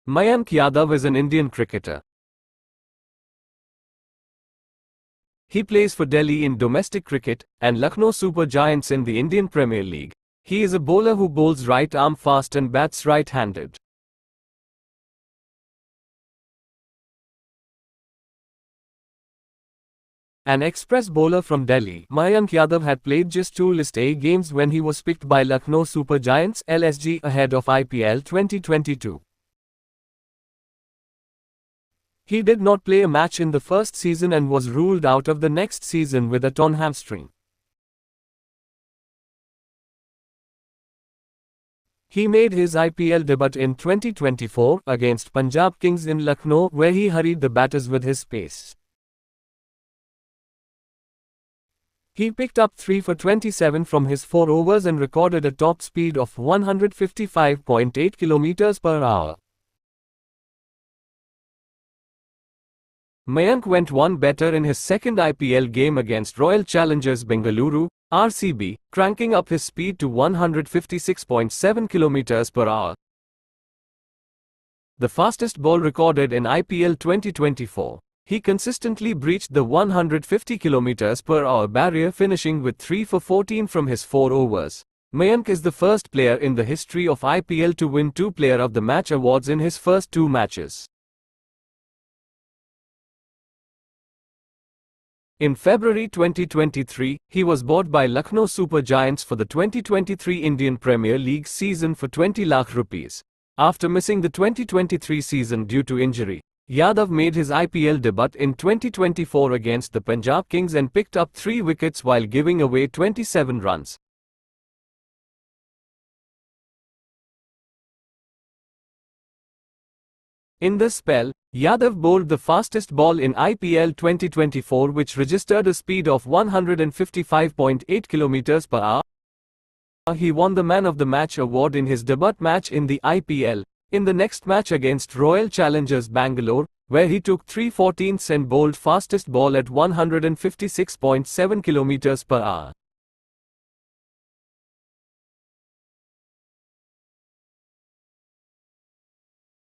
Mayank Yadav is an Indian cricketer. He plays for Delhi in domestic cricket and Lucknow Super Giants in the Indian Premier League. He is a bowler who bowls right arm fast and bats right-handed. An express bowler from Delhi, Mayank Yadav had played just 2 List A games when he was picked by Lucknow Super Giants (LSG) ahead of IPL 2022. He did not play a match in the first season and was ruled out of the next season with a torn hamstring. He made his IPL debut in 2024 against Punjab Kings in Lucknow, where he hurried the batters with his pace. He picked up 3 for 27 from his 4 overs and recorded a top speed of 155.8 km per hour. Mayank went one better in his second IPL game against Royal Challengers Bengaluru, RCB, cranking up his speed to 156.7 km per hour. The fastest ball recorded in IPL 2024. He consistently breached the 150 km per hour barrier, finishing with 3 for 14 from his 4 overs. Mayank is the first player in the history of IPL to win 2 Player of the Match awards in his first 2 matches. In February 2023, he was bought by Lucknow Super Giants for the 2023 Indian Premier League season for 20 lakh rupees. After missing the 2023 season due to injury, Yadav made his IPL debut in 2024 against the Punjab Kings and picked up 3 wickets while giving away 27 runs. In this spell, Yadav bowled the fastest ball in IPL 2024, which registered a speed of 155.8 km per hour. He won the Man of the Match award in his debut match in the IPL, in the next match against Royal Challengers Bangalore, where he took 3/14 and bowled fastest ball at 156.7 km per hour.